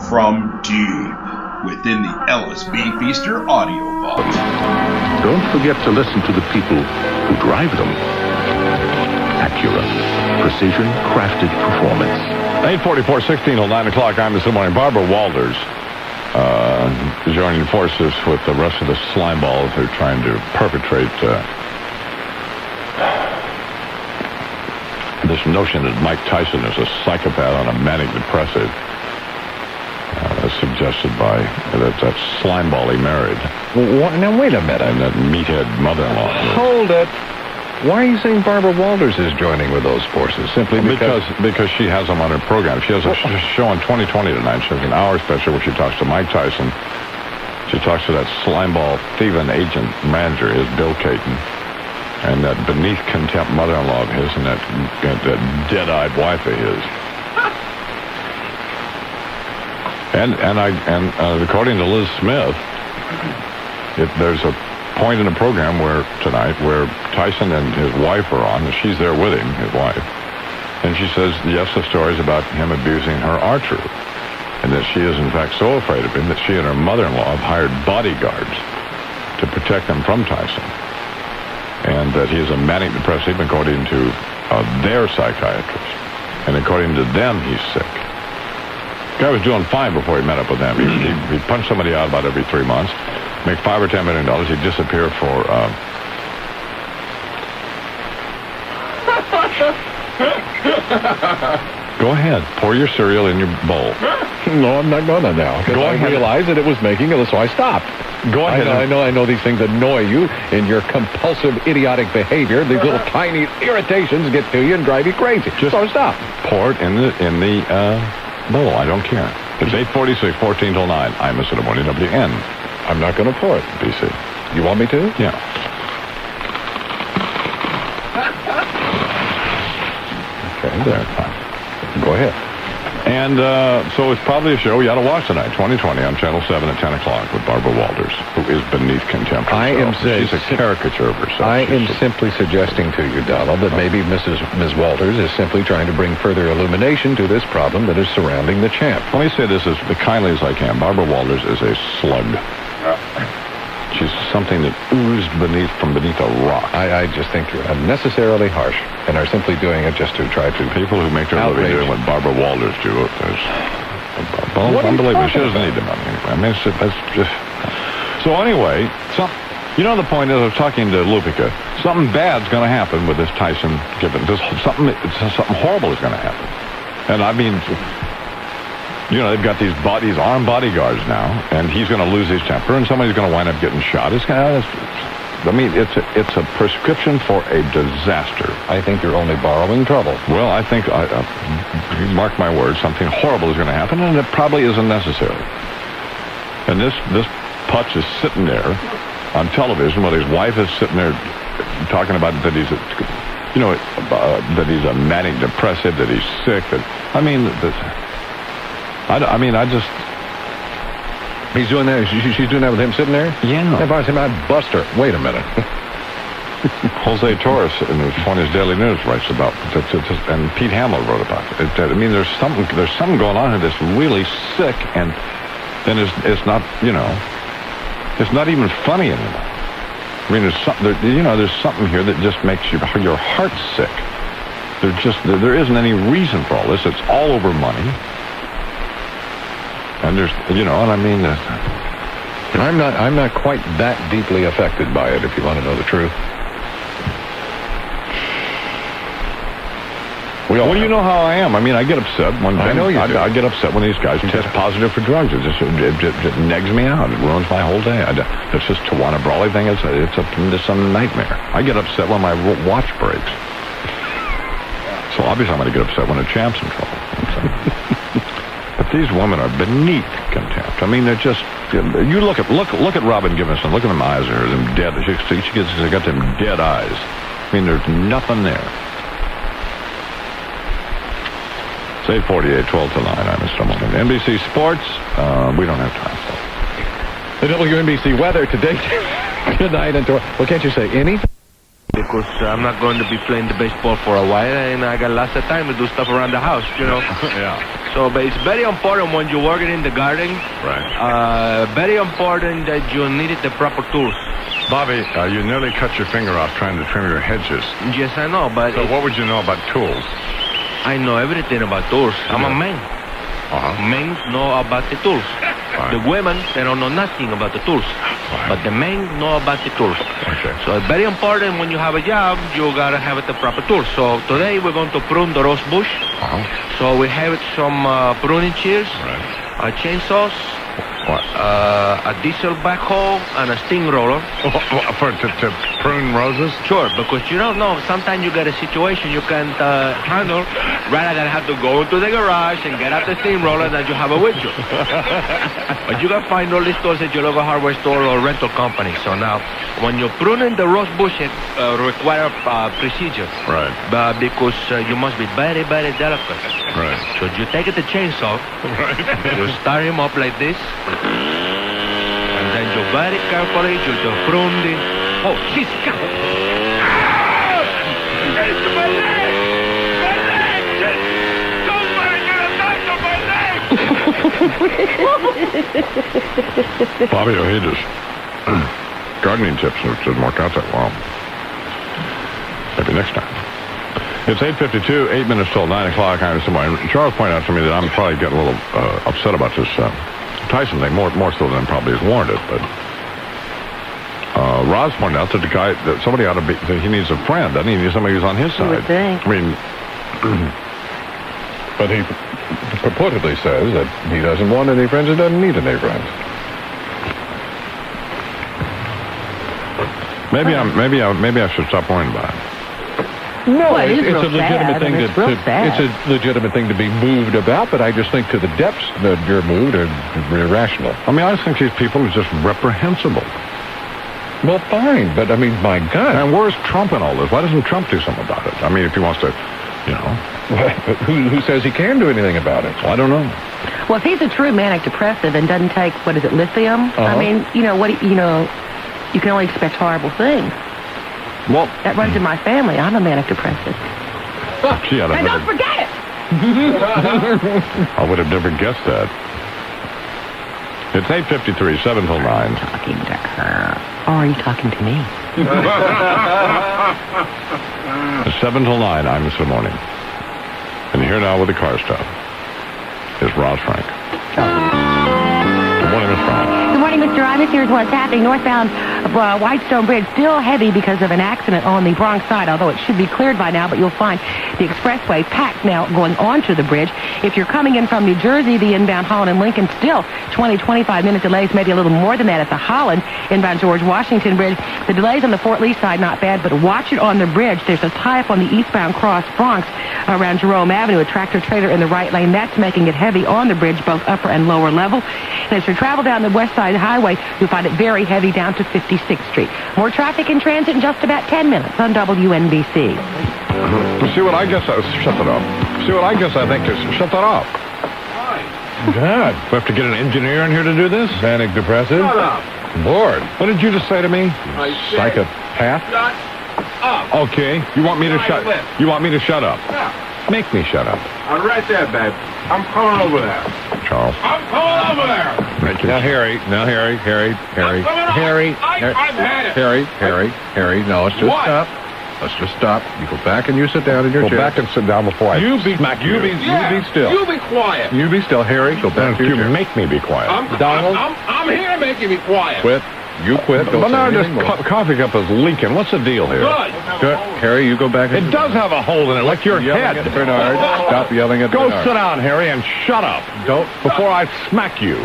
from deep within the LSB Feaster audio vault. Don't forget to listen to the people who drive them. Acura. Precision crafted performance. 8:44, 16 till 9 o'clock. I'm this morning. Barbara Walters joining forces with the rest of the slime balls who are trying to perpetrate this notion that Mike Tyson is a psychopath on a manic depressive, suggested by that slime ball he married. Now, wait a minute. And that meathead mother-in-law. Hold it. Why are you saying Barbara Walters is joining with those forces? Simply because she has them on her program. She has a show on 2020 tonight. She has an hour special where she talks to Mike Tyson. She talks to that slimeball thieving agent manager, his Bill Caton, and that beneath contempt mother-in-law of his, and that dead-eyed wife of his. And according to Liz Smith, there's a point in the program where Tyson and his wife are on, and she's there with him, his wife, and she says, yes, the stories about him abusing her are true, and that she is in fact so afraid of him that she and her mother-in-law have hired bodyguards to protect them from Tyson, and that he is a manic depressive according to their psychiatrist, and according to them he's sick. The guy was doing fine before he met up with them. He punched somebody out about every 3 months, make $5 or $10 million. He'd disappear for Go ahead, pour your cereal in your bowl. No, I'm not going to now. Because I realized that it was making it, so I stopped. Go ahead. I know these things annoy you in your compulsive, idiotic behavior. These little tiny irritations get to you and drive you crazy. So stop. Pour it in the bowl. I don't care. It's 8:46, 14 till 9. Imus in the morning, WN. I'm not going to pour it. BC. You want me to? Yeah. Okay, there. Go ahead. And so it's probably a show you ought to watch tonight, 2020 on Channel 7 at 10 o'clock with Barbara Walters, who is beneath contempt herself. She's a caricature of herself. I am simply suggesting to you, Donald, that maybe Ms. Walters is simply trying to bring further illumination to this problem that is surrounding the champ. Let me say this as kindly as I can. Barbara Walters is a slug. She's something that oozed from beneath a rock. I just think you're unnecessarily harsh and are simply doing it just to try to... People who make their living doing what Barbara Walters do, unbelievable. She doesn't need the money anyway. I mean, that's just... So anyway, the point is, I was talking to Lupica, something bad's going to happen with this Tyson Gibbon. Something horrible is going to happen. And I mean... they've got these armed bodyguards now, and he's going to lose his temper, and somebody's going to wind up getting shot. It's a prescription for a disaster. I think you're only borrowing trouble. Well, I think, mark my words, something horrible is going to happen, and it probably isn't necessary. And this putz is sitting there on television while his wife is sitting there talking about that he's that he's a manic depressive, that he's sick. He's doing that. She's doing that with him sitting there? Yeah. If I was him, I'd bust her. Wait a minute. Jose Torres in his Daily News writes about and Pete Hamill wrote about it. There's something going on here that's really sick, and then it's not it's not even funny anymore. I mean, there's something here that just makes your heart sick. There isn't any reason for all this. It's all over money. And there's, I'm not quite that deeply affected by it, if you want to know the truth. Well, you know how I am. I mean, I get upset when I know you do. I get upset when these guys test positive for drugs. It just negs me out. It ruins my whole day. It's just Tawana Brawley thing. It's a nightmare. I get upset when my watch breaks. So obviously I'm going to get upset when a champ's in trouble. But these women are beneath contempt. I mean, they're just... You look at Robin Givison. Look at them eyes. Them dead. She got them dead eyes. I mean, there's nothing there. It's 8:48, 12 to 9. I'm Mr. Mullen. NBC Sports. We don't have time for it. The WNBC weather today, tonight, and tomorrow. Well, can't you say anything? because I'm not going to be playing the baseball for a while, and I got lots of time to do stuff around the house, Yeah. So, but it's very important when you're working in the garden. Right. Very important that you needed the proper tools. Bobby, you nearly cut your finger off trying to trim your hedges. Yes, I know, but So what would you know about tools? I know everything about tools. I'm a man. Men know about the tools. Fine. The women, they don't know nothing about the tools. Fine. But the men know about the tools. Okay. So it's very important when you have a job, you gotta have the proper tools. So today we're going to prune the rose bush. So we have some pruning shears, Right. chainsaws, What? a diesel backhoe, and a steamroller. To prune roses? Sure, because you don't know. Sometimes you get a situation you can't handle. Rather than have to go into the garage and get out the steamroller that you have it with you. But you can find all these stores at your local hardware store or rental company. So now, when you're pruning the rose bush, it requires procedure. Right. But because you must be very, very delicate. Right. So you take the chainsaw, you start him up like this, and then you very carefully you just prune the. Oh, she's got. It's my leg! My leg! Somebody get a knife on my leg! Bobby Ojeda's gardening tips didn't work out that well. Maybe next time. It's 8:52, 8 minutes till 9 o'clock. Charles pointed out to me that I'm probably getting a little upset about this Tyson thing, more so than probably is warranted. But Roz pointed out that that somebody ought to be, that he needs a friend. Doesn't he? He needs somebody who's on his side. You would think. I mean, But he purportedly says that he doesn't want any friends and doesn't need any friends. maybe I should stop worrying about it. No, Well, it is it's real a legitimate sad. thing I mean, it's real sad. it's a legitimate thing to be moved about, but I just think to the depths that you're moved are irrational. I mean, I just think these people are just reprehensible. Well, fine, but I mean, my God. And where's Trump in all this? Why doesn't Trump do something about it? I mean, if he wants to, Who says he can do anything about it? Well, I don't know. Well, if he's a true manic depressive and doesn't take, lithium, I mean, you can only expect horrible things. Well, That runs in my family. I'm a manic depressive. gee, And don't forget it! I would have never guessed that. It's 8:53, 7 till 9. Talking to her. Or are you talking to me? It's 7 till 9, I'm Mr. Morning. And here now with the car stuff is Ross Frank. Good morning, Miss Frank. Good morning, Mr. Imus. Here's what's happening. Northbound Whitestone Bridge still heavy because of an accident on the Bronx side, although it should be cleared by now, but you'll find the expressway packed now going onto the bridge. If you're coming in from New Jersey, the inbound Holland and Lincoln still 20-25-minute delays, maybe a little more than that at the Holland inbound George Washington Bridge. The delays on the Fort Lee side, not bad, but watch it on the bridge. There's a tie-up on the eastbound cross Bronx around Jerome Avenue, a tractor-trailer in the right lane. That's making it heavy on the bridge, both upper and lower level. And as you travel down the west side highway, you'll find it very heavy down to 56th Street. More traffic in transit in just about 10 minutes on WNBC. See what I guess? Shut that up. See what I guess I think is shut that up. God. We have to get an engineer in here to do this? Manic depressive? Shut up. Lord. What did you just say to me? I said, Psychopath? shut up. Okay. You want me to Quiet shut? lip. You want me to shut up? Yeah. Make me shut up, I'm right there, babe. I'm coming over there. Charles. I'm coming over there. Thank you. Now, Harry. I'm coming over. Harry. No, let's just What? stop. Let's just stop. You go back and you sit down in your Go chair. back and sit down before I smack you. You be still. You be quiet. You be still, Harry. Go back to your You chair. make me be quiet. Donald? I'm here making me quiet. Quit. You quit. Don't But say now this anything more. coffee cup is leaking. What's the deal here? Good. Harry, you go back. It does have a hole in it, like your Yelling head. at Bernard. Stop yelling at Go Bernard. sit down, Harry, and shut up. Don't. Before I smack you.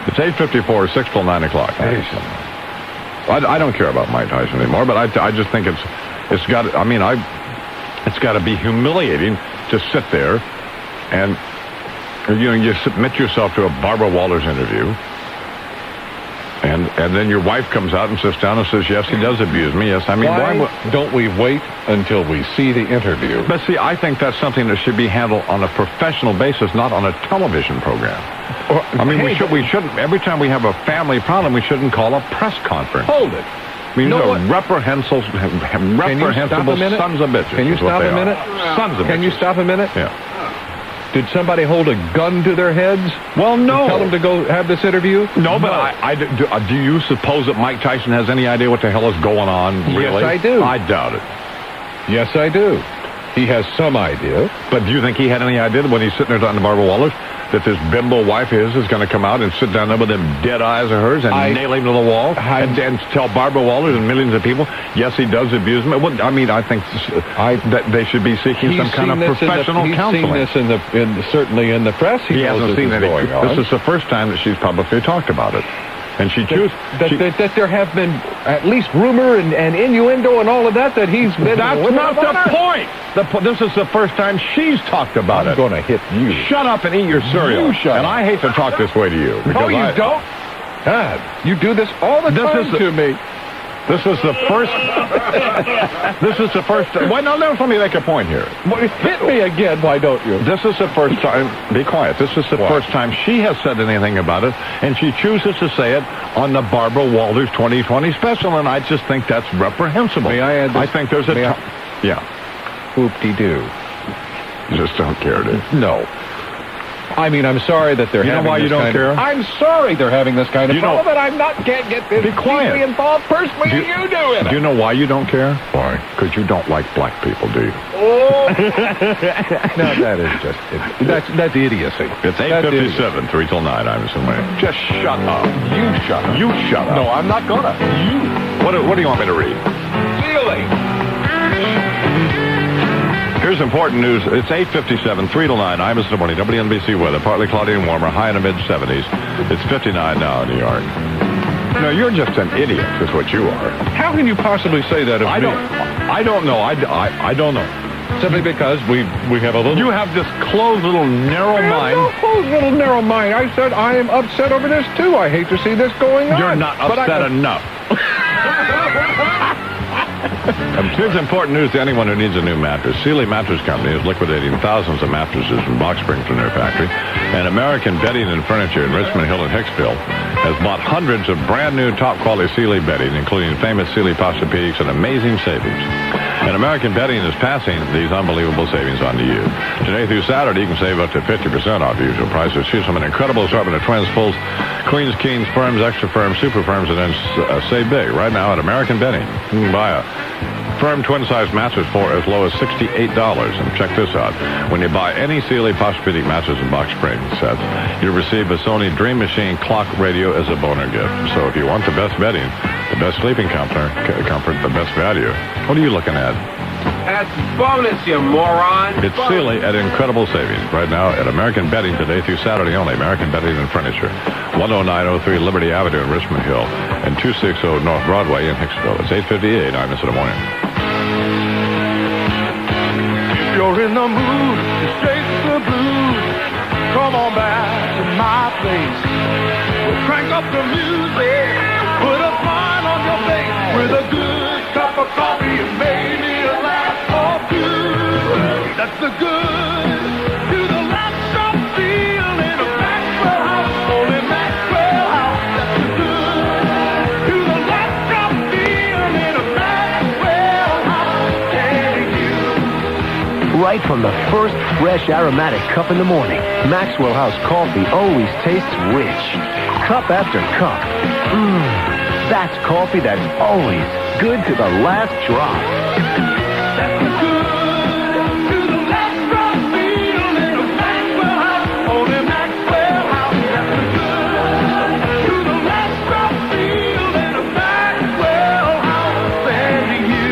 It's 8:54, 6 till 9 o'clock. I don't care about Mike Tyson anymore, but I just think it's got to be humiliating to sit there and you submit yourself to a Barbara Walters interview. And then your wife comes out and sits down and says, yes, he does abuse me. Yes, I mean, Why don't we wait until we see the interview? But see, I think that's something that should be handled on a professional basis, not on a television program. I mean, we shouldn't, every time we have a family problem, we shouldn't call a press conference. Hold it. I mean, No, these what? are reprehensible sons of bitches. Can you is what stop they a minute? are. Sons of bitches. Can you stop a minute? Yeah. Did somebody hold a gun to their heads? Well, no. And tell them to go have this interview? No, but do you suppose that Mike Tyson has any idea what the hell is going on, really? Yes, I do. I doubt it. Yes, I do. He has some idea. But do you think he had any idea that when he's sitting there talking to Barbara Walters that this bimbo wife of his is going to come out and sit down there with them dead eyes of hers and nail him to the wall and tell Barbara Walters and millions of people, yes, he does abuse me? Well, I mean, I think that they should be seeking some kind of professional counseling. He's seen this certainly in the press. He knows hasn't this seen is any. going on. This is the first time that she's publicly talked about it. And she chooses that there have been at least rumor and innuendo and all of that he's been. That's not the point. This is the first time she's talked about it. I'm going to hit you. Shut up and eat your cereal. You shut and up. I hate to talk this way to you. No, you don't. God, you do this all the time to me. This is the first. Wait, no, let me make a point here. Hit me again, why don't you? This is the first time. Be quiet. This is the first time she has said anything about it, and she chooses to say it on the Barbara Walters 2020 special, and I just think that's reprehensible. May I add this? I think there's a. Yeah. Whoop-de-doo. You just don't care, do you? No. I mean, I'm sorry that they're having You know why this you don't kind care? I'm sorry they're having this kind of problem, but can't get this Be quiet. deeply involved personally as you do in it. Do you know why you don't care? Why? Because you don't like black people, do you? Oh! No, that is just, that's idiocy. It's 8:57, 3 till 9, I'm assuming. Just shut up. You shut up. You shut up. No, I'm not gonna. What do you want me to read? Really? Here's important news. It's 8:57, 3 till 9. I'm Mr. Morning. WNBC weather. Partly cloudy and warmer. High in the mid-70s. It's 59 now in New York. No, you're just an idiot, is what you are. How can you possibly say that of me? I don't know. I don't know. Simply because we have a little... You have this closed little narrow mind. No closed little narrow mind. I said I am upset over this, too. I hate to see this going on. You're not upset enough. Here's important news to anyone who needs a new mattress. Sealy Mattress Company is liquidating thousands of mattresses from box springs from their factory. And American Bedding and Furniture in Richmond Hill and Hicksville has bought hundreds of brand new top-quality Sealy bedding, including famous Sealy Posturepedics and amazing savings. And American Bedding is passing these unbelievable savings on to you. Today through Saturday, you can save up to 50% off usual prices. Choose from an incredible assortment of twins, fulls, queens, kings, firms, extra firms, super firms, and then save big. Right now at American Bedding, you can buy a firm twin-size mattress for as low as $68. And check this out. When you buy any Sealy Posturepedic mattress and box spring sets, you'll receive a Sony Dream Machine clock radio as a boner gift. So if you want the best bedding, the best sleeping comfort, the best value, what are you looking at? That's bonus, you moron. It's Sealy at incredible savings right now at American Bedding today through Saturday only. American Bedding and Furniture, 10903 Liberty Avenue in Richmond Hill and 260 North Broadway in Hicksville. It's 8:58. I'm Mr. Morning. If you're in the mood to shake the blues, come on back to my place. We'll crank up the music, put a smile on your face with a good cup of coffee and maybe a laugh or two. That's the good to the last shop feel in a Maxwell house, only Maxwell house. That's the good to the last shop feel in a Maxwell house. Getting you. Right from the first fresh aromatic cup in the morning, Maxwell House coffee always tastes rich. Cup after cup. That's coffee that's always good to the last drop. That's the good to the last drop feel in a Maxwell house, only Maxwell house. That's the good to the last drop feel in a Maxwell house. And you.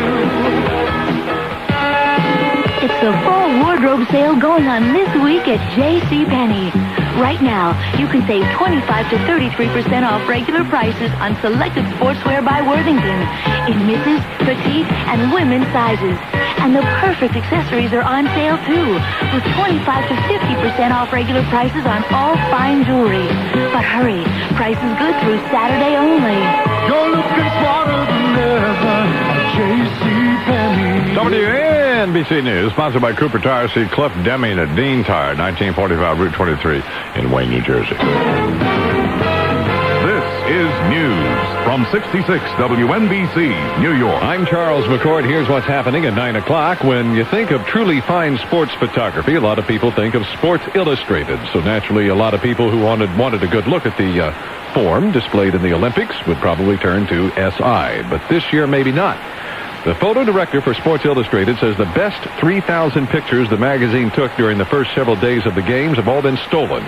It's the fall wardrobe sale going on this week at JCPenney. Right now, you can save 25 to 33% off regular prices on selected sportswear by Worthington in misses, petite, and women's sizes. And the perfect accessories are on sale, too, with 25 to 50% off regular prices on all fine jewelry. But hurry, price is good through Saturday only. You're looking smarter than ever, JCPenney. WNBC News, sponsored by Cooper Tire. See Cliff Deming at Dean Tire, 1945 Route 23 in Wayne, New Jersey. This is news from 66 WNBC, New York. I'm Charles McCord. Here's what's happening at 9 o'clock. When you think of truly fine sports photography, a lot of people think of Sports Illustrated. So naturally, a lot of people who wanted a good look at the form displayed in the Olympics would probably turn to SI. But this year, maybe not. The photo director for Sports Illustrated says the best 3,000 pictures the magazine took during the first several days of the games have all been stolen.